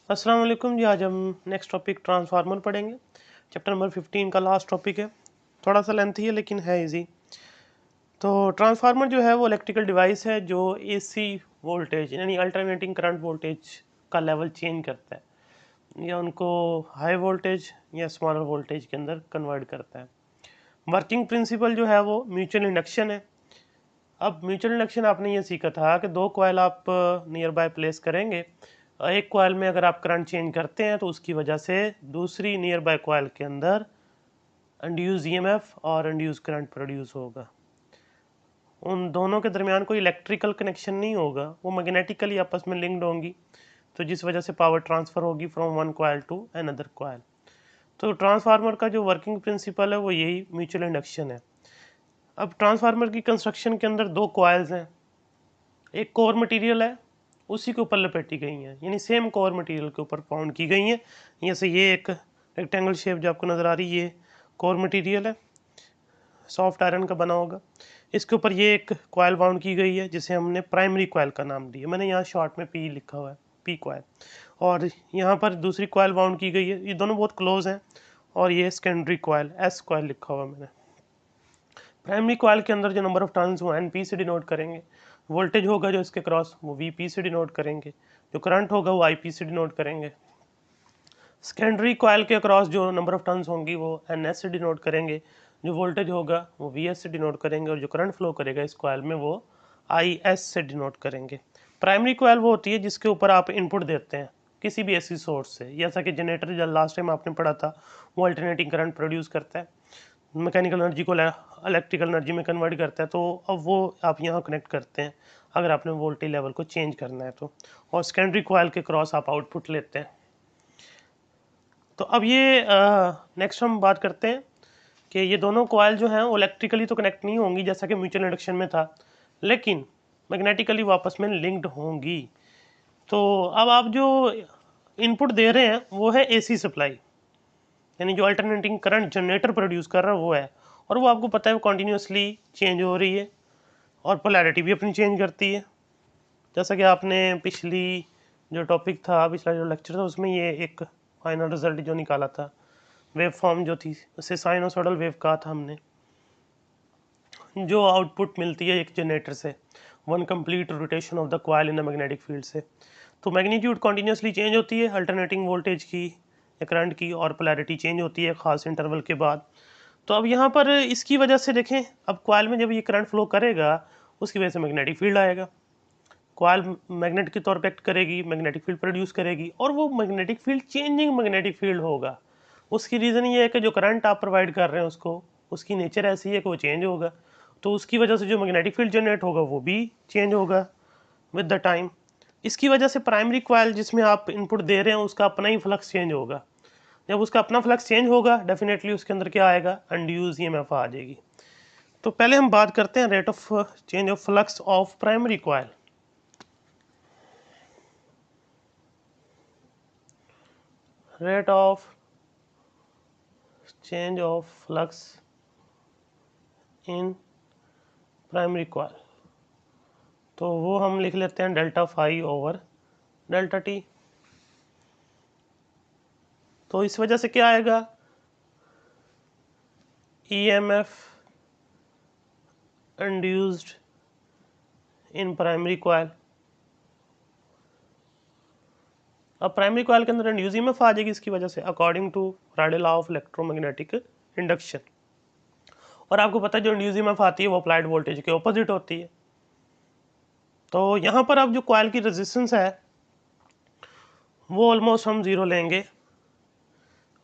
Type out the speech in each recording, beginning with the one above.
अस्सलाम वालेकुम जी। आज हम नेक्स्ट टॉपिक ट्रांसफार्मर पढ़ेंगे। चैप्टर नंबर 15 का लास्ट टॉपिक है। थोड़ा सा लेंथी है लेकिन है इजी। तो ट्रांसफार्मर जो है वो इलेक्ट्रिकल डिवाइस है जो एसी वोल्टेज यानी अल्टरनेटिंग करंट वोल्टेज का लेवल चेंज करता है या उनको हाई वोल्टेज या स्मॉलर वोल्टेज के अंदर कन्वर्ट करता है। वर्किंग प्रिंसिपल जो है वो म्यूचुअल इंडक्शन है। अब म्यूचुअल इंडक्शन आपने ये सीखा था कि दो कॉइल आप नियर बाय प्लेस करेंगे। एक कॉइल में अगर आप करंट चेंज करते हैं तो उसकी वजह से दूसरी नियर बाय कॉइल के अंदर इंड्यूस ईएमएफ और इंड्यूस करंट प्रोड्यूस होगा। उन दोनों के दरमियान कोई इलेक्ट्रिकल कनेक्शन नहीं होगा, वो मैग्नेटिकली आपस में लिंक्ड होंगी, तो जिस वजह से पावर ट्रांसफ़र होगी from one coil to another coil. तो ट्रांसफार्मर का जो वर्किंग प्रिंसिपल है वो यही म्यूचुअल इंडक्शन है। अब ट्रांसफार्मर की कंस्ट्रक्शन के अंदर दो कॉइल्स हैं, एक कोर मटेरियल है उसी के ऊपर लपेटी गई हैं, यानी सेम कोर मटेरियल के ऊपर फाउंड की गई हैं। जैसे ये एक रेक्टेंगल शेप जो आपको नज़र आ रही है ये कोर मटेरियल है, सॉफ्ट आयरन का बना होगा। इसके ऊपर ये एक कॉइल बाउंड की गई है जिसे हमने प्राइमरी कॉइल का नाम दिया, मैंने यहाँ शॉर्ट में पी लिखा हुआ है, पी कॉइल। और यहाँ पर दूसरी कॉइल बाउंड की गई है, ये दोनों बहुत क्लोज हैं। और ये सेकेंडरी कॉइल, एस कॉइल लिखा हुआ मैंने। प्राइमरी कॉइल के अंदर जो नंबर ऑफ टर्न्स वो एनपी से डिनोट करेंगे, वोल्टेज होगा जो इसके क्रॉस वो वीपी से डिनोट करेंगे, जो करंट होगा वो आईपी से डिनोट करेंगे। सेकेंडरी कॉइल के अक्रॉस जो नंबर ऑफ टर्न्स होंगी वो एनएस से डिनोट करेंगे, जो वोल्टेज होगा वो वीएस से डिनोट करेंगे, और जो करंट फ्लो करेगा इस कॉइल में वो आईएस से डिनोट करेंगे। प्राइमरी कॉइल वो होती है जिसके ऊपर आप इनपुट देते हैं किसी भी एसी सोर्स से, जैसा कि जनरेटर जब लास्ट टाइम आपने पढ़ा था वो अल्टरनेटिंग करंट प्रोड्यूस करता है, मैकेनिकल एनर्जी को इलेक्ट्रिकल एनर्जी में कन्वर्ट करता है। तो अब वो आप यहाँ कनेक्ट करते हैं अगर आपने वोल्टेज लेवल को चेंज करना है तो, और सेकेंडरी कॉइल के क्रॉस आप आउटपुट लेते हैं। तो अब ये नेक्स्ट हम बात करते हैं कि ये दोनों कॉइल जो हैं वो इलेक्ट्रिकली तो कनेक्ट नहीं होंगी जैसा कि म्यूचुअल इंडक्शन में था, लेकिन मैग्नेटिकली वापस में लिंक्ड होंगी। तो अब आप जो इनपुट दे रहे हैं वो है एसी सप्लाई, यानी जो अल्टरनेटिंग करंट जनरेटर प्रोड्यूस कर रहा है वो है, और वो आपको पता है वो कॉन्टीन्यूसली चेंज हो रही है और पोलैरिटी भी अपनी चेंज करती है। जैसा कि आपने पिछली जो टॉपिक था, पिछला जो लेक्चर था उसमें ये एक फाइनल रिजल्ट जो निकाला था, वेव फॉर्म जो थी उसे साइनोसॉइडल वेव कहा था हमने, जो आउटपुट मिलती है एक जनरेटर से one complete rotation of the coil in the magnetic field से। तो मैग्नीट्यूड कॉन्टीन्यूसली चेंज होती है अल्टरनेटिंग वोल्टेज की या करंट की, और पोलैरिटी चेंज होती है ख़ास इंटरवल के बाद। तो अब यहाँ पर इसकी वजह से देखें, अब कॉइल में जब ये करंट फ्लो करेगा उसकी वजह से मैग्नेटिक फील्ड आएगा, कॉइल मैग्नेट के तौर पे एक्ट करेगी, मैग्नेटिक फील्ड प्रोड्यूस करेगी, और वो magnetic field changing magnetic field होगा। उसकी रीज़न ये है कि जो करंट आप प्रोवाइड कर रहे हैं उसको, उसकी नेचर ऐसी है कि वो चेंज होगा, तो उसकी वजह से जो मैग्नेटिक फील्ड जनरेट होगा वो भी चेंज होगा विद द टाइम। इसकी वजह से प्राइमरी कॉइल जिसमें आप इनपुट दे रहे हैं उसका अपना ही फ्लक्स चेंज होगा। जब उसका अपना फ्लक्स चेंज होगा डेफिनेटली उसके अंदर क्या आएगा, इंड्यूस ईएमएफ आ जाएगी। तो पहले हम बात करते हैं rate of change of flux of primary coil. Rate of change of flux in primary coil, तो वो हम लिख लेते हैं delta phi over delta T. तो इस वजह से क्या आएगा, EMF induced in primary coil. अब प्राइमरी कॉइल के अंदर इंड्यूस ईएमएफ आ जाएगी इसकी वजह से, according to Faraday law of electromagnetic induction. और आपको पता है जो इंड्यूस ईएमएफ आती है वो अप्लाइड वोल्टेज के ऑपोजिट होती है। तो यहाँ पर अब जो कॉइल की रेजिस्टेंस है वो ऑलमोस्ट हम ज़ीरो लेंगे।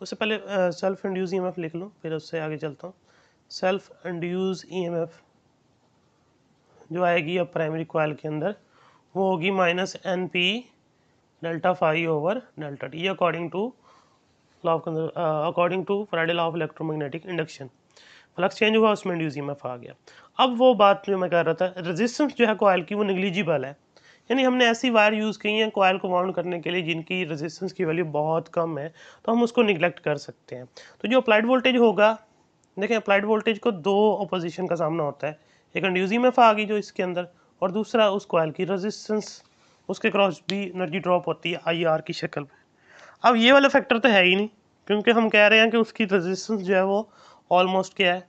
उससे पहले सेल्फ इंड्यूस ईएमएफ लिख लूँ फिर उससे आगे चलता हूँ। सेल्फ इंड्यूस ईएमएफ जो आएगी अब प्राइमरी कॉइल के अंदर वो होगी minus N P delta phi over delta T, according to Faraday law of electromagnetic induction. Flux change हुआ उसमें इंड्यूस ईएमएफ आ गया। अब वो बात जो मैं कह रहा था, रेजिस्टेंस जो है कॉइल की वो निग्लिजिबल है, यानी हमने ऐसी वायर यूज़ की हैं कॉइल को वाउंड करने के लिए जिनकी रेजिस्टेंस की वैल्यू बहुत कम है, तो हम उसको निगलेक्ट कर सकते हैं। तो जो अप्लाइड वोल्टेज होगा, देखें अप्लाइड वोल्टेज को दो अपोजिशन का सामना होता है, एक इंड्यूस ईएमएफ आ गई जो इसके अंदर, और दूसरा उस कॉइल की रेजिस्टेंस, उसके क्रॉस भी एनर्जी ड्रॉप होती है आईआर की शक्ल में। अब ये वाला फैक्टर तो है ही नहीं, क्योंकि हम कह रहे हैं कि उसकी रेजिस्टेंस जो है वो ऑलमोस्ट क्या है,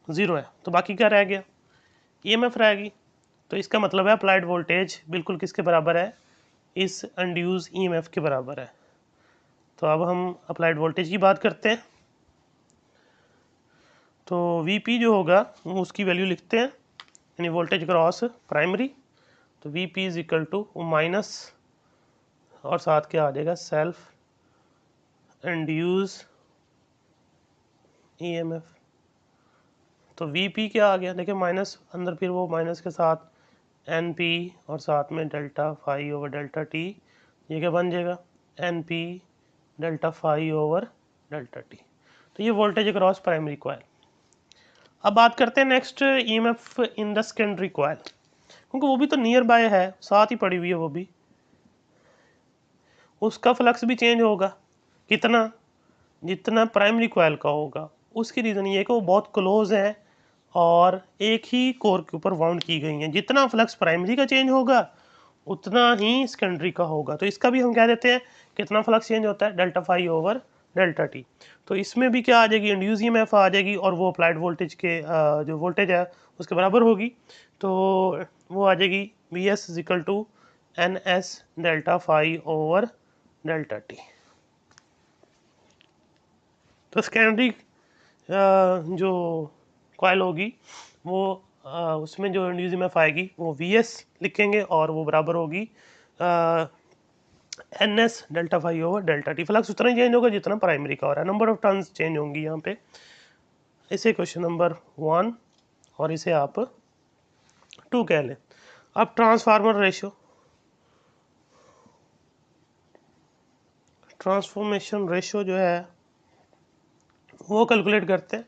0 है। तो बाकी क्या रह गया, ईएमएफ रहेगी। तो इसका मतलब है अप्लाइड वोल्टेज बिल्कुल किसके बराबर है, इस इंड्यूस ईएमएफ के बराबर है। तो अब हम अप्लाइड वोल्टेज की बात करते हैं। तो वीपी जो होगा वो उसकी वैल्यू लिखते हैं, यानी वोल्टेज क्रॉस प्राइमरी। तो VP is equal to minus और साथ क्या आ जाएगा, सेल्फ इंड्यूस ईएमएफ। तो वीपी क्या आ गया, देखिए माइनस अंदर, फिर वो माइनस के साथ एनपी और साथ में delta phi over delta T, ये क्या बन जाएगा, NP delta phi over delta T. तो ये वोल्टेज अक्रॉस प्राइमरी कॉइल। अब बात करते हैं next EMF in the secondary coil, क्योंकि वो भी तो नियर बाय है, साथ ही पड़ी हुई है वो भी। उसका फ्लक्स भी चेंज होगा, कितना, जितना प्राइमरी कॉइल का होगा। उसकी रीज़न ये है कि वो बहुत क्लोज है और एक ही कोर के ऊपर वाउंड की गई हैं। जितना फ्लक्स प्राइमरी का चेंज होगा उतना ही सेकेंडरी का होगा। तो इसका भी हम कह देते हैं कितना फ्लक्स चेंज होता है, delta phi over delta T. तो इसमें भी क्या आ जाएगी, इंड्यूस ईएमएफ आ जाएगी, और वो अप्लाइड वोल्टेज के जो वोल्टेज है उसके बराबर होगी। तो वो आ जाएगी V S is equal to N S delta phi over delta T. तो सेकेंडरी जो कॉइल होगी वो उसमें जो इंड्यूस ईएमएफ आएगी वो वी एस लिखेंगे, और वो बराबर होगी N S delta phi over delta T. Flux उतना ही चेंज होगा जितना प्राइमरी का हो रहा है, नंबर ऑफ टर्न्स चेंज होंगी यहाँ पे। इसे क्वेश्चन नंबर 1 और इसे आप 2 कह लें। अब ट्रांसफार्मर रेशियो, ट्रांसफॉर्मेशन रेशियो जो है वो कैलकुलेट करते हैं।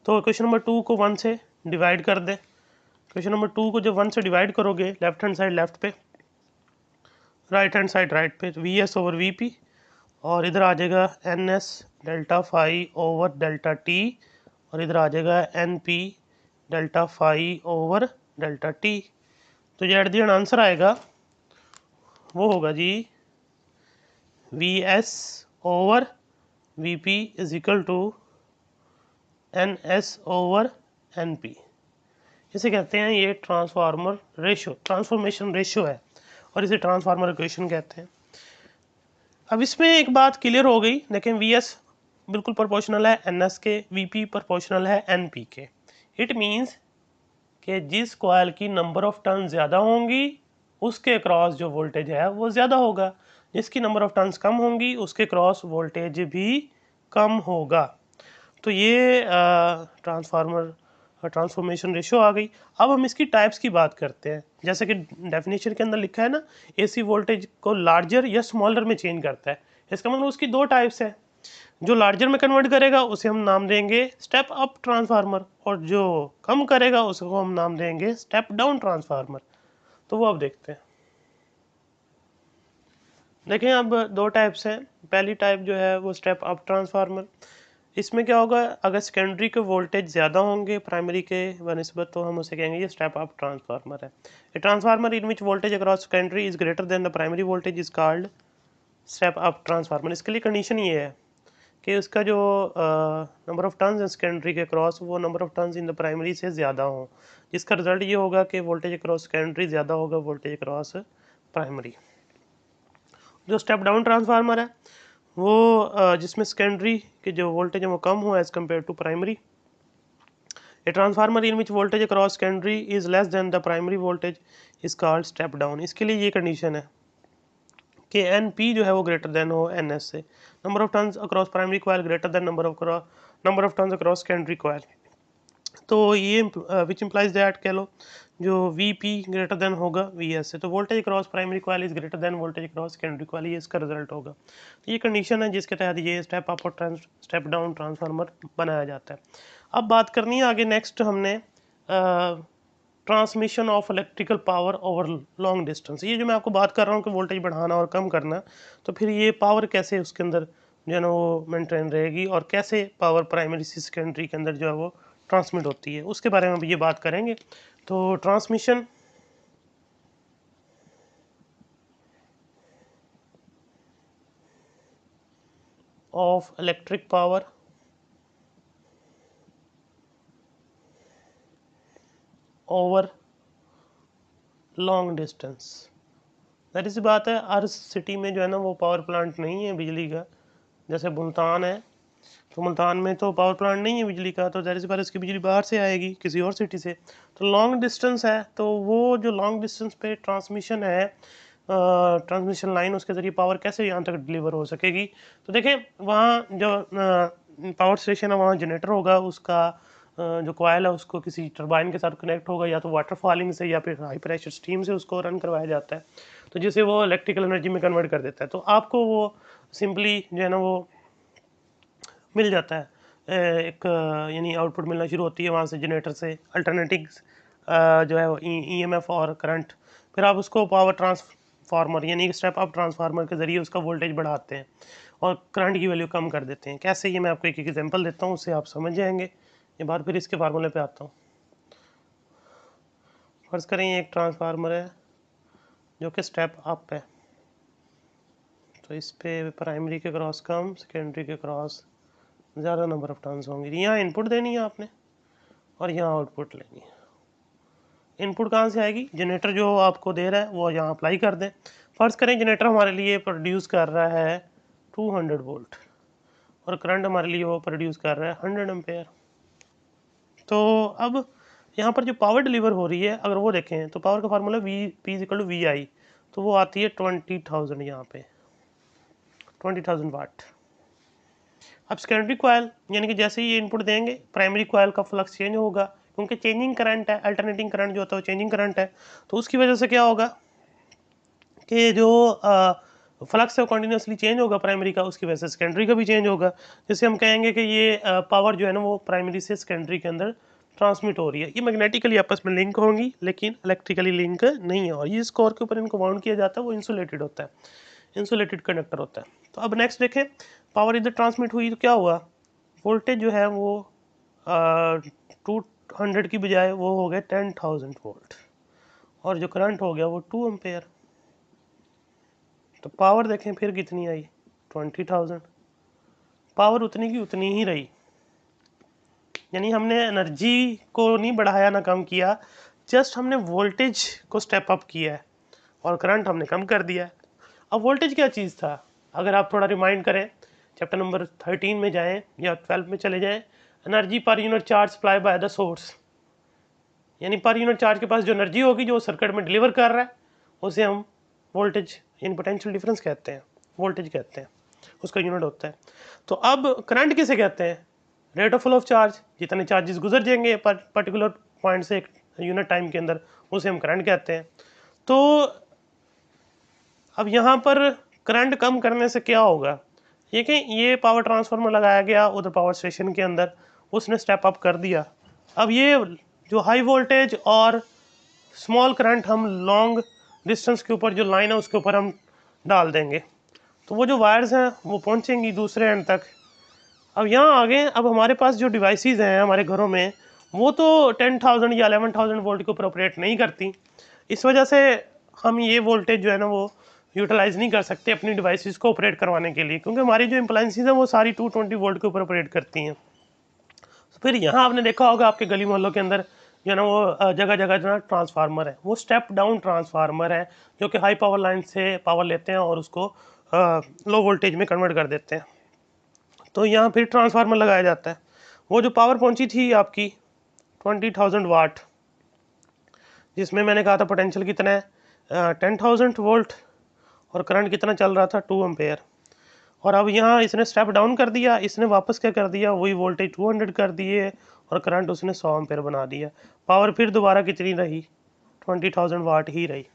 तो क्वेश्चन नंबर 2 को 1 से डिवाइड कर दें। क्वेश्चन नंबर 2 को जब 1 से डिवाइड करोगे, लेफ्ट हैंड साइड लेफ्ट पे, राइट हैंड साइड राइट पे, V S over V P, और इधर आ जाएगा N S delta phi over delta T, और इधर आ जाएगा N P delta phi over delta T. तो जो एट दी एंड आंसर आएगा वो होगा जी V S over V P is equal to N S over N P. इसे कहते हैं, ये ट्रांसफार्मर रेशियो, ट्रांसफॉर्मेशन रेशियो है, और इसे ट्रांसफार्मर इक्वेशन कहते हैं। अब इसमें एक बात क्लियर हो गई, लेकिन वी एस बिल्कुल प्रोपोर्शनल है एन एस के, वी पी प्रोपोर्शनल है एन पी के। इट मीन्स कि जिस कॉइल की नंबर ऑफ टर्न ज़्यादा होंगी उसके क्रॉस जो वोल्टेज है वो ज़्यादा होगा, जिसकी नंबर ऑफ टर्न्स कम होंगी उसके क्रॉस वोल्टेज भी कम होगा। तो ये ट्रांसफार्मर ट्रांसफॉर्मेशन रेशियो आ गई। अब हम इसकी टाइप्स की बात करते हैं। जैसे कि डेफिनेशन के अंदर लिखा है ना, एसी वोल्टेज को लार्जर या स्मॉलर में चेंज करता है। इसका मतलब उसकी 2 टाइप्स है। जो लार्जर में कन्वर्ट करेगा उसे हम नाम देंगे स्टेप अप ट्रांसफार्मर, और जो कम करेगा उसको हम नाम देंगे स्टेप डाउन ट्रांसफार्मर। तो वो अब देखते हैं। देखें, अब 2 टाइप्स हैं। पहली टाइप जो है वो स्टेप अप ट्रांसफार्मर। इसमें क्या होगा, अगर सेकेंडरी के वोल्टेज ज़्यादा होंगे प्राइमरी के बनिस्बत तो हम उसे कहेंगे ये स्टेप अप ट्रांसफार्मर है। A transformer in which voltage across secondary is greater than the primary voltage is called step up transformer. इसके लिए कंडीशन ये है कि उसका जो नंबर ऑफ टर्न्स है सेकेंडरी के क्रॉस, वो number of turns in the primary से ज़्यादा हो, जिसका रिजल्ट ये होगा कि वोल्टेज क्रॉस सेकेंडरी ज़्यादा होगा वोल्टेज क्रॉस प्राइमरी। जो स्टेप डाउन ट्रांसफार्मर है वो जिसमें सेकेंडरी के जो वोल्टेज है वो कम हो as compare to primary. A transformer in which voltage across secondary is less than the primary voltage is called step down. इसके लिए ये कंडीशन है कि एन पी जो है वो ग्रेटर देन हो एन एस से, number of turns across primary coil greater than number of turns across secondary coil. तो ये विच इम्प्लाइज दैट कह लो जो वी पी ग्रेटर देन होगा वी एस से, तो voltage cross primary coil is greater then voltage cross secondary coil, ये इसका result होगा। तो ये कंडीशन है जिसके तहत ये स्टेप अप और स्टेप डाउन ट्रांसफार्मर बनाया जाता है। अब बात करनी है आगे, नेक्स्ट हमने transmission of electrical power over long distance. ये जो मैं आपको बात कर रहा हूँ कि वोल्टेज बढ़ाना और कम करना, तो फिर ये पावर कैसे उसके अंदर जो है ना वो मेंटेन रहेगी, और कैसे पावर प्राइमरी से सेकेंडरी के अंदर जो है वो ट्रांसमिट होती है, उसके बारे में भी ये बात करेंगे। तो transmission of electric power over long distance। ज़ाहिर सी बात है हर सिटी में जो है ना वो पावर प्लांट नहीं है बिजली का। जैसे मुल्तान है तो मुल्तान में तो पावर प्लांट नहीं है बिजली का, तो ज़ाहिर सी बात है इसकी बिजली बाहर से आएगी किसी और सिटी से। तो लॉन्ग डिस्टेंस है तो वो जो लॉन्ग डिस्टेंस पे ट्रांसमिशन है, ट्रांसमिशन लाइन, उसके ज़रिए पावर कैसे यहाँ तक डिलीवर हो सकेगी। तो देखें वहाँ जो पावर स्टेशन है वहाँ जनरेटर होगा, उसका जो कॉयल है उसको किसी टरबाइन के साथ कनेक्ट होगा, या तो वाटर फॉलिंग से या फिर हाई प्रेशर स्टीम से उसको रन करवाया जाता है, तो जिसे वो इलेक्ट्रिकल एनर्जी में कन्वर्ट कर देता है। तो आपको वो सिंपली जो है ना वो मिल जाता है, एक यानी आउटपुट मिलना शुरू होती है वहाँ से जनरेटर से अल्टरनेटिंग जो है वो ईएमएफ और करंट। फिर आप उसको पावर ट्रांसफार्मर यानी स्टेप अप ट्रांसफार्मर के ज़रिए उसका वोल्टेज बढ़ाते हैं और करंट की वैल्यू कम कर देते हैं। कैसे, ये मैं आपको एक एग्जांपल देता हूँ, उससे आप समझ जाएंगे। ये बार फिर इसके फार्मूले पे आता हूँ। फर्ज करें ये एक ट्रांसफार्मर है जो कि स्टेप अप है, तो इस पे प्राइमरी के क्रॉस कम, सेकेंडरी के क्रॉस ज़्यादा नंबर ऑफ टर्न्स होंगी। यहाँ इनपुट देनी है आपने और यहाँ आउटपुट लेनी है। इनपुट कहाँ से आएगी, जनरेटर जो आपको दे रहा है वो यहाँ अप्लाई कर दें। फर्ज करें जनरेटर हमारे लिए प्रोड्यूस कर रहा है 200 वोल्ट और करंट हमारे लिए वो प्रोड्यूस कर रहा है 100 एम्पेयर। तो अब यहाँ पर जो पावर डिलीवर हो रही है अगर वो देखें तो पावर का फार्मूला P=VI, तो वो आती है 20,000, यहाँ पे 20,000 वाट। अब सेकेंडरी कॉयल यानी कि जैसे ही ये इनपुट देंगे प्राइमरी कॉयल का फ्लक्स चेंज होगा, क्योंकि चेंजिंग करंट है, अल्टरनेटिंग करंट जो होता है वो चेंजिंग करंट है। तो उसकी वजह से क्या होगा कि जो फ्लक्स है वो कंटिन्यूसली चेंज होगा प्राइमरी का, उसकी वजह से सेकेंडरी का भी चेंज होगा। जैसे हम कहेंगे कि ये पावर जो है ना वो प्राइमरी से सेकेंडरी के अंदर ट्रांसमिट हो रही है। ये मैग्नेटिकली आपस में लिंक होंगी लेकिन इलेक्ट्रिकली लिंक नहीं है, और जिस कोर के ऊपर इनको बाउंड किया जाता है वो इंसुलेटेड होता है, इंसुलेटेड कंडक्टर होता है। तो अब नेक्स्ट देखें, पावर इधर ट्रांसमिट हुई तो क्या हुआ, वोल्टेज जो है वो 200 की बजाय वो हो गया 10,000 वोल्ट, और जो करंट हो गया वो 2 एम्पेयर। तो पावर देखें फिर कितनी आई, 20,000। पावर उतनी की उतनी ही रही, यानी हमने एनर्जी को नहीं बढ़ाया ना कम किया, जस्ट हमने वोल्टेज को स्टेप अप किया है और करंट हमने कम कर दिया है। अब वोल्टेज क्या चीज़ था, अगर आप थोड़ा रिमाइंड करें, चैप्टर नंबर 13 में जाएं या 12 में चले जाएं, energy per unit charge supply by the source, यानी पर यूनिट चार्ज के पास जो एनर्जी होगी जो सर्किट में डिलीवर कर रहा है उसे हम वोल्टेज यानी पोटेंशियल डिफरेंस कहते हैं, वोल्टेज कहते हैं, उसका यूनिट होता है। तो अब करंट किसे कहते हैं, rate of flow of charge, जितने चार्जेस गुजर जाएंगे पर्टिकुलर पॉइंट से एक यूनिट टाइम के अंदर, उसे हम करंट कहते हैं। तो अब यहाँ पर करंट कम करने से क्या होगा, देखें ये पावर ट्रांसफार्मर लगाया गया उधर पावर स्टेशन के अंदर, उसने स्टेप अप कर दिया। अब ये जो हाई वोल्टेज और स्मॉल करंट हम लॉन्ग डिस्टेंस के ऊपर जो लाइन है उसके ऊपर हम डाल देंगे, तो वो जो वायर्स हैं वो पहुँचेंगी दूसरे एंड तक। अब यहाँ आगे अब हमारे पास जो डिवाइसेस हैं हमारे घरों में वो तो 10,000 या 11,000 वोल्ट के ऊपर ऑपरेट नहीं करती, इस वजह से हम ये वोल्टेज जो है ना वो यूटिलाइज़ नहीं कर सकते अपनी डिवाइसेस को ऑपरेट करवाने के लिए, क्योंकि हमारी जो अप्लायंसेस हैं वो सारी 220 वोल्ट के ऊपर ऑपरेट करती हैं। तो फिर यहाँ आपने देखा होगा आपके गली मोहल्लों के अंदर जो है ना वो जगह जगह जो है ट्रांसफार्मर है, वो स्टेप डाउन ट्रांसफार्मर है जो कि हाई पावर लाइन से पावर लेते हैं और उसको लो वोल्टेज में कन्वर्ट कर देते हैं। तो यहाँ फिर ट्रांसफार्मर लगाया जाता है, वो जो पावर पहुँची थी आपकी 20,000 वाट, जिसमें मैंने कहा था पोटेंशियल कितना है 10,000 वोल्ट और करंट कितना चल रहा था 2 एम्पेयर। और अब यहाँ इसने स्टेप डाउन कर दिया, इसने वापस क्या कर दिया, वही वोल्टेज 200 कर दिए और करंट उसने 100 एम्पेयर बना दिया। पावर फिर दोबारा कितनी रही, 20,000 वाट ही रही।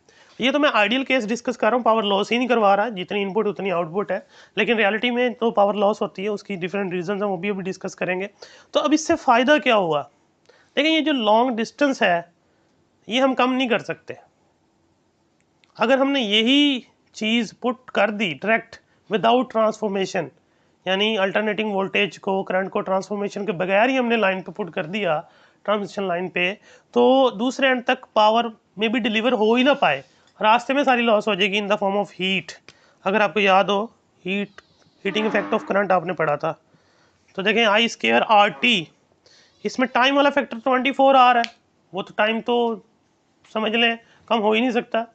ये तो मैं आइडियल केस डिस्कस कर रहा हूँ, पावर लॉस ही नहीं करवा रहा, जितनी इनपुट उतनी आउटपुट है, लेकिन रियलिटी में तो पावर लॉस होती है, उसकी डिफरेंट रीजन हैं वो भी अभी डिस्कस करेंगे। तो अब इससे फ़ायदा क्या हुआ, देखिए ये जो लॉन्ग डिस्टेंस है ये हम कम नहीं कर सकते। अगर हमने यही चीज़ पुट कर दी डायरेक्ट विदाउट ट्रांसफॉर्मेशन, यानी अल्टरनेटिंग वोल्टेज को करंट को ट्रांसफॉर्मेशन के बगैर ही हमने लाइन पे पुट कर दिया ट्रांसमिशन लाइन पे, तो दूसरे एंड तक पावर में भी डिलीवर हो ही ना पाए, रास्ते में सारी लॉस हो जाएगी in the form of heat. अगर आपको याद हो heat heating effect of current आपने पढ़ा था। तो देखें आई स्केयर आर टी, इसमें टाइम वाला फैक्टर 24 आ रहा है, वो तो टाइम तो समझ लें कम हो ही नहीं सकता,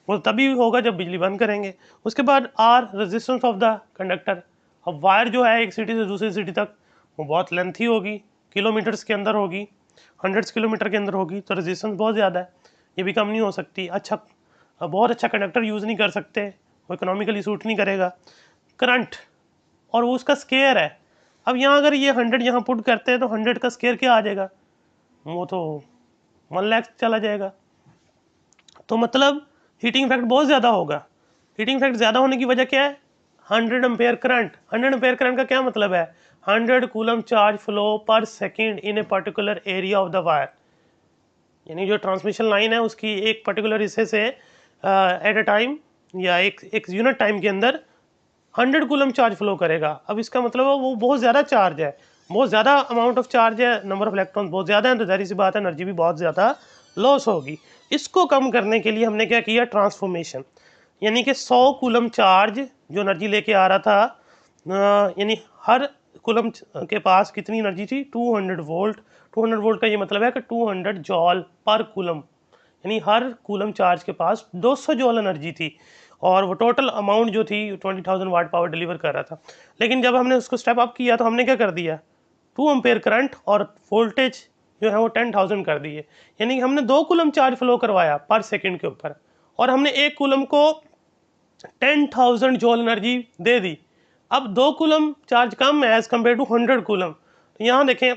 वो तभी होगा जब बिजली बंद करेंगे। उसके बाद R resistance of the conductor. अब वायर जो है एक सिटी से दूसरी सिटी तक वो बहुत लेंथी होगी, किलोमीटर्स के अंदर होगी, हंड्रेड्स किलोमीटर के अंदर होगी, तो रेजिस्टेंस बहुत ज़्यादा है, ये भी कम नहीं हो सकती। अच्छा, बहुत अच्छा कंडक्टर यूज़ नहीं कर सकते, वो इकोनॉमिकली सूट नहीं करेगा। करंट और वो उसका स्केयर है। अब यहाँ अगर ये 100 यहाँ पुट करते हैं तो 100 का स्केयर क्या आ जाएगा, वो तो 1 लाख चला जाएगा। तो मतलब हीटिंग इफेक्ट बहुत ज़्यादा होगा। हीटिंग इफेक्ट ज़्यादा होने की वजह क्या है, 100 एम्पेयर करंट। 100 एम्पेयर करंट का क्या मतलब है, 100 कूलम चार्ज फ्लो पर second in a particular area of the wire. यानी जो ट्रांसमिशन लाइन है उसकी एक पर्टिकुलर हिस्से से एट अ टाइम या एक यूनिट टाइम के अंदर 100 कूलम चार्ज फ्लो करेगा। अब इसका मतलब है वो बहुत ज़्यादा चार्ज है, बहुत ज़्यादा अमाउंट ऑफ चार्ज है, नंबर ऑफ इलेक्ट्रॉन बहुत ज़्यादा है, तो जाहिर सी बात है एनर्जी भी बहुत ज़्यादा लॉस होगी। इसको कम करने के लिए हमने क्या किया, ट्रांसफॉर्मेशन। यानी कि 100 कूलम चार्ज जो एनर्जी लेके आ रहा था, यानी हर कूलम के पास कितनी एनर्जी थी, 200 वोल्ट। 200 वोल्ट का ये मतलब है कि 200 जॉल पर कूलम, यानी हर कूलम चार्ज के पास 200 जॉल एनर्जी थी, और वो टोटल अमाउंट जो थी 20,000 वाट पावर डिलीवर कर रहा था। लेकिन जब हमने उसको स्टेप अप किया तो हमने क्या कर दिया, 2 एम्पेयर करंट और वोल्टेज जो है वो 10,000 कर दिए। यानी कि हमने 2 कूलम चार्ज फ्लो करवाया पर सेकंड के ऊपर, और हमने एक कूलम को 10,000 जॉल एनर्जी दे दी। अब 2 कूलम चार्ज कम है एज कम्पेयर टू 100 कूलम। तो यहाँ देखें,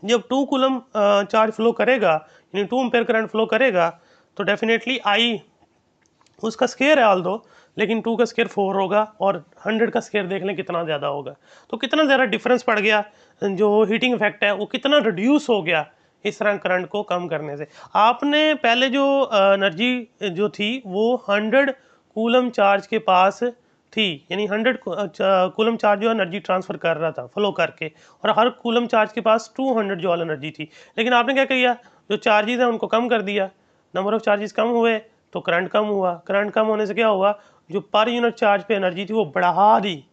जब 2 कूलम चार्ज फ्लो करेगा, यानी 2 एम्पेयर करंट फ्लो करेगा, तो डेफिनेटली आई उसका स्केयर है ऑल दो, लेकिन 2 का स्केयर 4 होगा, और 100 का स्केयर देख लें कितना ज़्यादा होगा। तो कितना ज़्यादा डिफरेंस पड़ गया, जो हीटिंग इफेक्ट है वो कितना रिड्यूस हो गया इस तरह करंट को कम करने से। आपने पहले जो एनर्जी जो थी वो 100 कूलम चार्ज के पास थी, यानी 100 कूलम चार्ज जो एनर्जी ट्रांसफ़र कर रहा था फ्लो करके, और हर कूलम चार्ज के पास 200 जॉल एनर्जी थी। लेकिन आपने क्या किया, जो चार्जेस हैं उनको कम कर दिया, नंबर ऑफ चार्जेस कम हुए तो करंट कम हुआ। करंट कम होने से क्या हुआ, जो पर यूनिट चार्ज पे एनर्जी थी वो बढ़ा दी।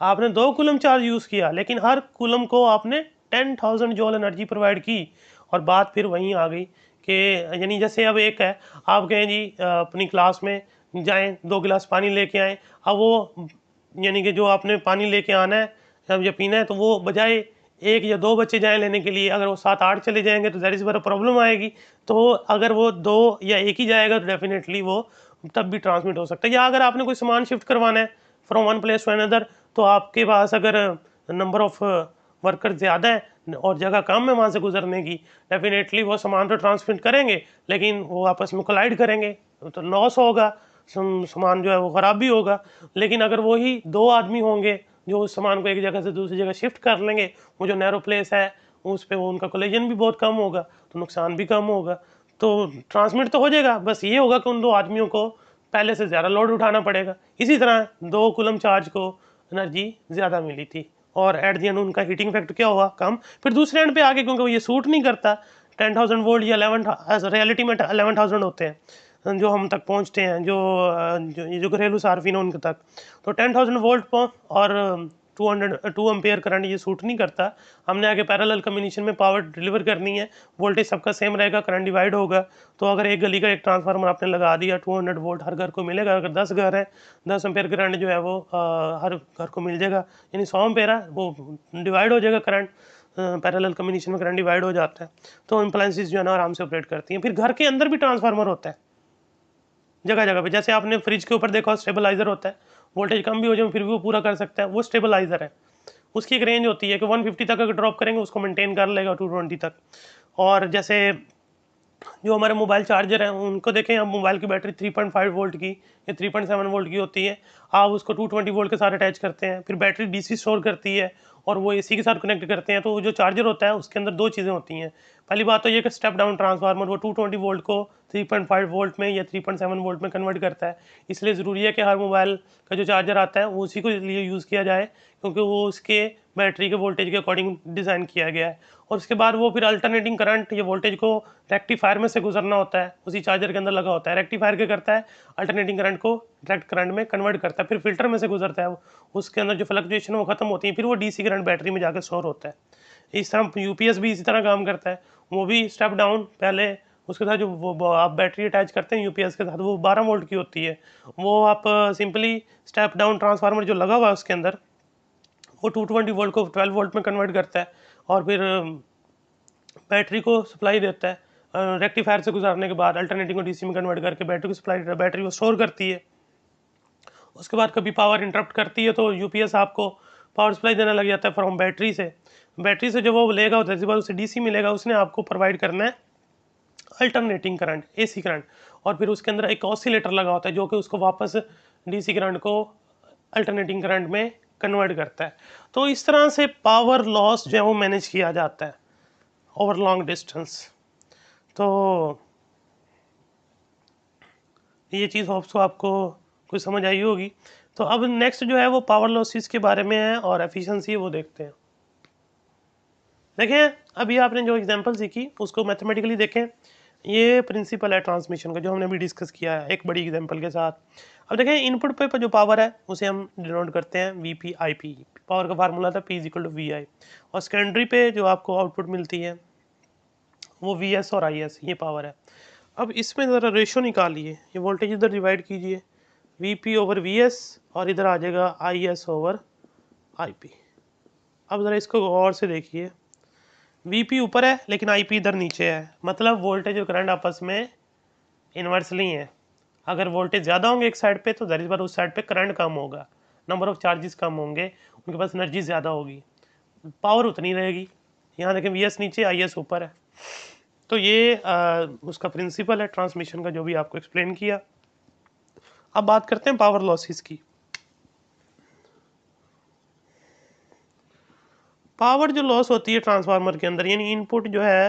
आपने 2 कूलम चार्ज यूज़ किया, लेकिन हर कूलम को आपने 10,000 जॉल एनर्जी प्रोवाइड की। और बात फिर वहीं आ गई कि यानी जैसे अब एक है, आप कहें जी अपनी क्लास में जाएं 2 गिलास पानी लेके आएँ, अब वो यानी कि जो आपने पानी लेके आना है अब या पीना है, तो वो बजाय 1 या 2 बच्चे जाएँ लेने के लिए, अगर वो 7-8 चले जाएंगे तो ज़ाहिर सी बात है प्रॉब्लम आएगी। तो अगर वो 2 या 1 ही जाएगा तो डेफिनेटली वो तब भी ट्रांसमिट हो सकता है। या अगर आपने कोई सामान शिफ्ट करवाना है from one place to another, तो आपके पास अगर नंबर ऑफ वर्कर ज़्यादा है और जगह कम है वहाँ से गुजरने की, डेफिनेटली वो सामान तो ट्रांसमिट करेंगे, लेकिन वो आपस में कोलाइड करेंगे, तो लॉस होगा, सामान जो है वो ख़राब भी होगा। लेकिन अगर वही 2 आदमी होंगे जो उस सामान को एक जगह से दूसरी जगह शिफ्ट कर लेंगे, वो जो नैरो प्लेस है उस पर वो उनका कोलिजन भी बहुत कम होगा, तो नुकसान भी कम होगा। तो ट्रांसमिट तो हो जाएगा, बस ये होगा कि उन 2 आदमियों को पहले से ज़्यादा लोड उठाना पड़ेगा। इसी तरह 2 कूलम चार्ज को एनर्जी ज़्यादा मिली थी, और एट दी एंड उनका हीटिंग इफेक्ट क्या हुआ, कम। फिर दूसरे एंड पे आके क्योंकि वो ये सूट नहीं करता, 10,000 वोल्ट या 11 रियलिटी में 11,000 होते हैं जो हम तक पहुंचते हैं, जो घरेलू सार्फिन उनके तक, तो 10,000 वोल्ट पर और 2 एम्पेयर करंट ये सूट नहीं करता। हमने आगे पैरेलल कम्बिनेशन में पावर डिलीवर करनी है, वोल्टेज सबका सेम रहेगा, करंट डिवाइड होगा। तो अगर एक गली का एक ट्रांसफार्मर आपने लगा दिया, 200 वोल्ट हर घर को मिलेगा। अगर 10 घर हैं, 10 एम्पेयर करंट जो है वो हर घर को मिल जाएगा, यानी 100 एम्पेयर है, वो डिवाइड हो जाएगा करंट। पैरेलल कम्बिनेशन में करंट डिवाइड हो जाता है, तो अप्लायंसेस जो है ना आराम से ऑपरेट करती हैं। फिर घर के अंदर भी ट्रांसफार्मर होता है जगह जगह पे, जैसे आपने फ्रिज के ऊपर देखा स्टेबलाइजर होता है, वोल्टेज कम भी हो जाए फिर भी वो पूरा कर सकता है, वो स्टेबलाइजर है। उसकी एक रेंज होती है कि 150 तक अगर ड्रॉप करेंगे उसको मेंटेन कर लेगा 220 तक। और जैसे जो हमारे मोबाइल चार्जर हैं उनको देखें, अब मोबाइल की बैटरी 3.5 वोल्ट की या 3.7 वोल्ट की होती है, आप उसको 220 वोल्ट के साथ अटैच करते हैं, फिर बैटरी डीसी स्टोर करती है और वो एसी के साथ कनेक्ट करते हैं। तो वो जो चार्जर होता है उसके अंदर 2 चीज़ें होती हैं। पहली बात तो ये कि स्टेप डाउन ट्रांसफार्मर वो 220 वोल्ट को 3.5 वोल्ट में या 3.7 वोल्ट में कन्वर्ट करता है। इसलिए ज़रूरी है कि हर मोबाइल का जो चार्जर आता है वो उसी को लिए यूज़ किया जाए, क्योंकि वो उसके बैटरी के वोल्टेज के अकॉर्डिंग डिज़ाइन किया गया है। और उसके बाद वो फिर अल्टरनेटिंग करंट या वोल्टेज को रेक्टिफायर में से गुजरना होता है, उसी चार्जर के अंदर लगा होता है। रेक्टिफायर क्या करता है, अल्टरनेटिंग करंट को डायरेक्ट करंट में कन्वर्ट करता है, फिर फिल्टर में से गुजरता है, उसके अंदर जो फ्लक्चुएशन है वो खत्म होती है, फिर वो डीसी करंट बैटरी में जाकर स्टोर होता है। इस तरह यूपीएस भी इसी तरह काम करता है, वो भी स्टेप डाउन पहले उसके साथ जो वो आप बैटरी अटैच करते हैं यूपीएस के साथ, वो 12 वोल्ट की होती है, वो आप सिंपली स्टेप डाउन ट्रांसफार्मर जो लगा हुआ है उसके अंदर वो 220 वोल्ट को 12 वोल्ट में कन्वर्ट करता है और फिर बैटरी को सप्लाई देता है, रेक्टिफायर से गुजारने के बाद अल्टरनेटिंग को डीसी में कन्वर्ट करके बैटरी को सप्लाई, बैटरी को स्टोर करती है। उसके बाद कभी पावर इंटरप्ट करती है तो यूपीएस आपको पावर सप्लाई देने लग जाता है फ्रॉम बैटरी से। बैटरी से जब वो लेगा उसके बाद उसे डीसी मिलेगा, उसने आपको प्रोवाइड करना है अल्टरनेटिंग करंट, एसी करंट, और फिर उसके अंदर एक ऑसिलेटर लगा होता है जो कि उसको वापस डीसी करंट को अल्टरनेटिंग करंट में कन्वर्ट करता है। तो इस तरह से पावर लॉस जो है वो मैनेज किया जाता है ओवर लॉन्ग डिस्टेंस। तो ये चीज़ होप्स आपको कुछ समझ आई होगी। तो अब नेक्स्ट जो है वो पावर लॉसेस के बारे में है और एफिशिएंसी वो देखते हैं। देखें अभी आपने जो एग्जांपल सीखी उसको मैथमेटिकली देखें, ये प्रिंसिपल है ट्रांसमिशन का जो हमने अभी डिस्कस किया है एक बड़ी एग्जांपल के साथ। अब देखें इनपुट पे जो पावर है उसे हम डिनोट करते हैं वीपी आईपी, पावर का फार्मूला था पी इक्वल टू वी आई, और सेकेंडरी पे जो आपको आउटपुट मिलती है वो वी एस और आई एस, ये पावर है। अब इसमें ज़रा रेशो निकालिए, ये वोल्टेज इधर डिवाइड कीजिए, V P over V S और इधर आ जाएगा I S over I P. अब ज़रा इसको गौर से देखिए, वी पी ऊपर है लेकिन आई पी इधर नीचे है, मतलब वोल्टेज और करंट आपस में इन्वर्सली हैं। अगर वोल्टेज ज़्यादा होंगे एक साइड पे तो दैट इज बार उस साइड पे करंट कम होगा, नंबर ऑफ चार्जेस कम होंगे, उनके पास एनर्जी ज़्यादा होगी, पावर उतनी रहेगी। यहाँ देखें वी एस नीचे आई एस ऊपर है। तो ये उसका प्रिंसिपल है ट्रांसमिशन का जो भी आपको एक्सप्लेन किया। अब बात करते हैं पावर लॉसेस की। पावर जो लॉस होती है ट्रांसफार्मर के अंदर, यानी इनपुट जो है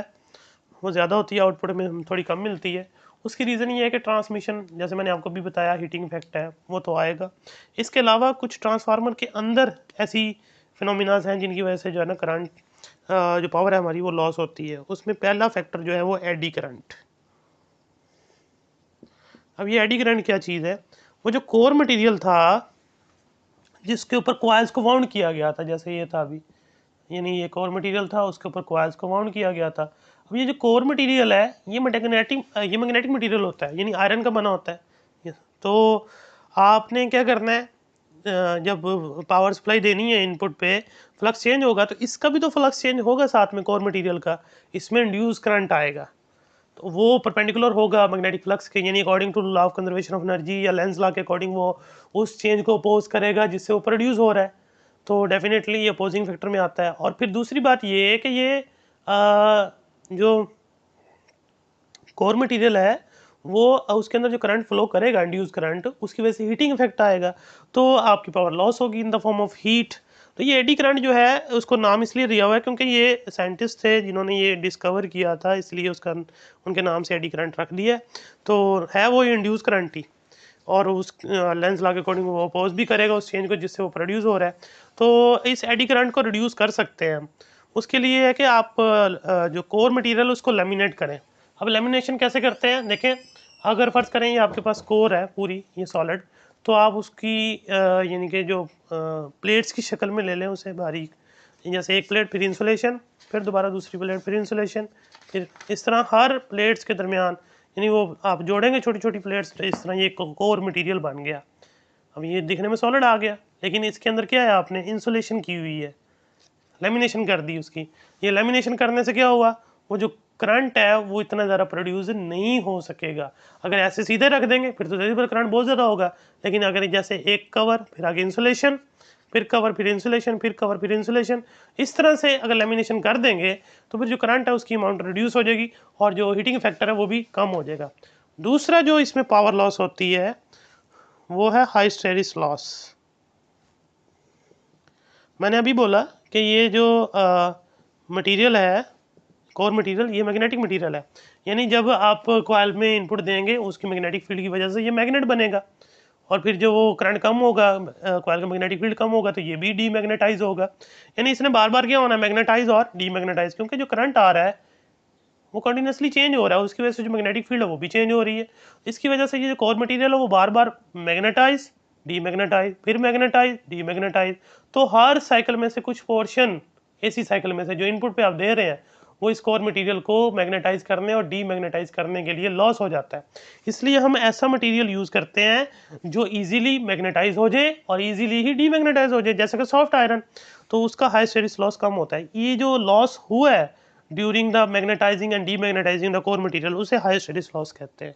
वो ज़्यादा होती है, आउटपुट में थोड़ी कम मिलती है। उसकी रीज़न ये है कि ट्रांसमिशन, जैसे मैंने आपको भी बताया, हीटिंग इफेक्ट है वो तो आएगा। इसके अलावा कुछ ट्रांसफार्मर के अंदर ऐसी फिनोमिनाज हैं जिनकी वजह से जो है ना करंट, जो पावर है हमारी वो लॉस होती है। उसमें पहला फैक्टर जो है वो एडी करंट। अब ये एडी करंट क्या चीज़ है, वो जो कोर मटेरियल था जिसके ऊपर कॉइल्स को वाउंड किया गया था, जैसे ये था अभी, यानी ये कोर मटेरियल था उसके ऊपर कॉइल्स को वाउंड किया गया था। अब ये जो कोर मटेरियल है ये मैग्नेटिक मटेरियल होता है, यानी आयरन का बना होता है। तो आपने क्या करना है, जब पावर सप्लाई देनी है इनपुट पे, फ्लक्स चेंज होगा तो इसका भी तो फ्लक्स चेंज होगा साथ में, कोर मटेरियल का, इसमें इंड्यूस करंट आएगा तो वो परपेंडिकुलर होगा मैग्नेटिक फ्लक्स के, यानी according to law of conservation of energy या लेंस लॉ के अकॉर्डिंग वो उस चेंज को अपोज करेगा जिससे वो प्रोड्यूस हो रहा है। तो डेफिनेटली ये अपोजिंग फैक्टर में आता है। और फिर दूसरी बात ये है कि ये जो कोर मटेरियल है वो उसके अंदर जो करंट फ्लो करेगा, इंड्यूस करंट, उसकी वजह से हीटिंग इफेक्ट आएगा, तो आपकी पावर लॉस होगी in the form of heat. तो ये एडी करंट जो है उसको नाम इसलिए दिया हुआ है क्योंकि ये साइंटिस्ट थे जिन्होंने ये डिस्कवर किया था, इसलिए उसका उनके नाम से एडी करंट रख दिया। तो है वो इंड्यूस करंट ही, और उस लेंस लॉ के अकॉर्डिंग वो अपोज भी करेगा उस चेंज को जिससे वो प्रोड्यूस हो रहा है। तो इस एडी करंट को रिड्यूस कर सकते हैं हम। उसके लिए है कि आप जो कोर मटेरियल उसको लेमिनेट करें। अब लेमिनेशन कैसे करते हैं, देखें, अगर फ़र्ज़ करें ये आपके पास कोर है पूरी, ये सॉलिड, तो आप उसकी यानी कि जो प्लेट्स की शक्ल में ले लें उसे बारीक, जैसे एक प्लेट फिर इंसुलेशन, फिर दोबारा दूसरी प्लेट फिर इंसुलेशन, फिर इस तरह हर प्लेट्स के दरमियान, यानी वो आप जोड़ेंगे छोटी छोटी प्लेट्स, तो इस तरह ये कोर मटेरियल बन गया। अब ये दिखने में सॉलिड आ गया लेकिन इसके अंदर क्या है, आपने इंसुलेशन की हुई है, लेमिनेशन कर दी उसकी। ये लेमिनेशन करने से क्या हुआ, वो जो करंट है वो इतना ज़्यादा प्रोड्यूस नहीं हो सकेगा। अगर ऐसे सीधे रख देंगे फिर तो पर करंट बहुत ज़्यादा होगा, लेकिन अगर जैसे एक कवर फिर आगे इंसुलेशन, फिर कवर फिर इंसुलेशन, फिर कवर फिर इंसुलेशन, इस तरह से अगर लेमिनेशन कर देंगे तो फिर जो करंट है उसकी अमाउंट रिड्यूस हो जाएगी और जो हीटिंग फैक्टर है वो भी कम हो जाएगा। दूसरा जो इसमें पावर लॉस होती है वो है हाइस्टेरिस लॉस। मैंने अभी बोला कि ये जो मटेरियल है, कोर मटेरियल, ये मैग्नेटिक मटेरियल है, यानी जब आप कॉइल में इनपुट देंगे उसकी मैग्नेटिक फील्ड की वजह से ये मैग्नेट बनेगा, और फिर जो वो करंट कम होगा, कॉइल का मैग्नेटिक फील्ड कम होगा तो ये भी डीमैग्नेटाइज होगा। यानी इसने बार बार क्या होना है, मैग्नेटाइज और डीमैग्नेटाइज, क्योंकि जो करंट आ रहा है वो कंटिन्यूसली चेंज हो रहा है, उसकी वजह से जो मैग्नेटिक फील्ड है वो भी चेंज हो रही है। इसकी वजह से ये जो कोर मटेरियल है वो बार बार मैग्नेटाइज, डीमैग्नेटाइज, फिर मैग्नेटाइज, डीमैग्नेटाइज। तो हर साइकिल में से कुछ पोर्शन, एसी साइकिल में से जो इनपुट पे आप दे रहे हैं, वो इस कोर मटेरियल को मैग्नेटाइज करने और डीमैग्नेटाइज करने के लिए लॉस हो जाता है। इसलिए हम ऐसा मटेरियल यूज़ करते हैं जो इजीली मैग्नेटाइज हो जाए और इजीली ही डीमैग्नेटाइज हो जाए, जैसे कि सॉफ्ट आयरन। तो उसका हाइस्टेरिस लॉस कम होता है। ये जो लॉस हुआ है during the magnetizing and demagnetizing the core material, उसे हाइस्टेरिस लॉस कहते हैं।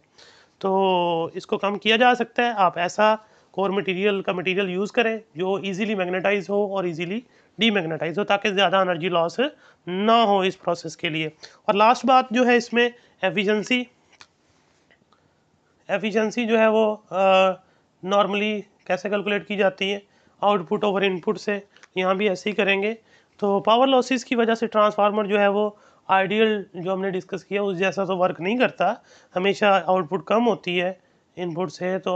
तो इसको कम किया जा सकता है। आप ऐसा कोर मटेरियल का मटेरियल यूज़ करें जो इजीली मैग्नेटाइज हो और इजीली डीमैग्नेटाइज हो, ताकि ज़्यादा एनर्जी लॉस ना हो इस प्रोसेस के लिए। और लास्ट बात जो है इसमें एफिशिएंसी। एफिशिएंसी जो है वो नॉर्मली कैसे कैलकुलेट की जाती है, आउटपुट ओवर इनपुट से। यहाँ भी ऐसे ही करेंगे। तो पावर लॉसेस की वजह से ट्रांसफार्मर जो है वो आइडियल जो हमने डिस्कस किया उस जैसा तो वर्क नहीं करता, हमेशा आउटपुट कम होती है इनपुट से। तो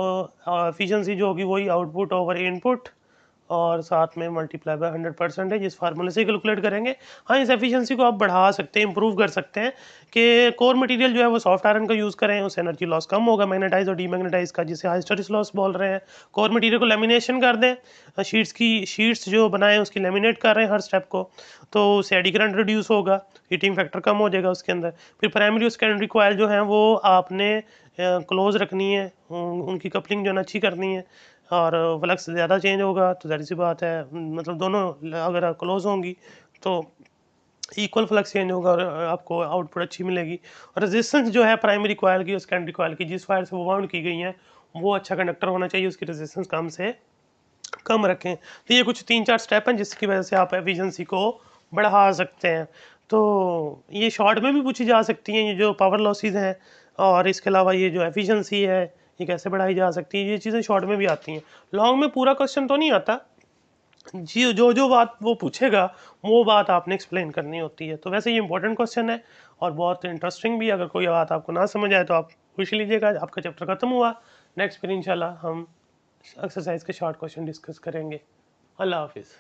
एफिशिएंसी जो होगी वही आउटपुट ओवर इनपुट और साथ में मल्टीप्लाई बाय 100% इस फार्मूले से कैलकुलेट करेंगे। हाँ, इस एफिशिएंसी को आप बढ़ा सकते हैं, इंप्रूव कर सकते हैं कि कोर मटेरियल जो है वो सॉफ्ट आयरन का यूज़ करें, उससे एनर्जी लॉस कम होगा मैग्नेटाइज और डीमैग्नेटाइज का, जिसे हिस्टेरिस लॉस बोल रहे हैं। कोर मटेरियल को लेमिनेशन कर दें, शीट्स जो बनाएं उसकी लेमिनेट कर रहे हैं हर स्टेप को, तो उससे एडी करंट रिड्यूस होगा, हीटिंग फैक्टर कम हो जाएगा उसके अंदर। फिर प्राइमरी और सेकेंडरी कॉइल जो हैं वो आपने क्लोज रखनी है, उनकी कपलिंग जो है अच्छी करनी है। और फ्लक्स ज़्यादा चेंज होगा तो ज़ाहिर सी बात है, मतलब दोनों अगर क्लोज होंगी तो इक्वल फ्लक्स चेंज होगा और आपको आउटपुट अच्छी मिलेगी। और रेजिस्टेंस जो है प्राइमरी कॉइल की और सेकेंडरी कॉइल की, जिस वायर से वो वाउंड की गई हैं, वो अच्छा कंडक्टर होना चाहिए, उसकी रेजिस्टेंस कम से कम रखें। तो ये कुछ 3-4 स्टेप हैं जिसकी वजह से आप एफिशिएंसी को बढ़ा सकते हैं। तो ये शॉर्ट में भी पूछी जा सकती हैं, ये जो पावर लॉसेस हैं, और इसके अलावा ये जो एफिशिएंसी है ये कैसे बढ़ाई जा सकती है, ये चीज़ें शॉर्ट में भी आती हैं। लॉन्ग में पूरा क्वेश्चन तो नहीं आता जी, जो जो बात वो पूछेगा वो बात आपने एक्सप्लेन करनी होती है। तो वैसे ये इंपॉर्टेंट क्वेश्चन है और बहुत इंटरेस्टिंग भी। अगर कोई बात आपको ना समझ आए तो आप पूछ लीजिएगा। आपका चैप्टर खत्म हुआ। नेक्स्ट फिर इंशाल्लाह हम एक्सरसाइज के शॉर्ट क्वेश्चन डिस्कस करेंगे। अल्लाह हाफिज़।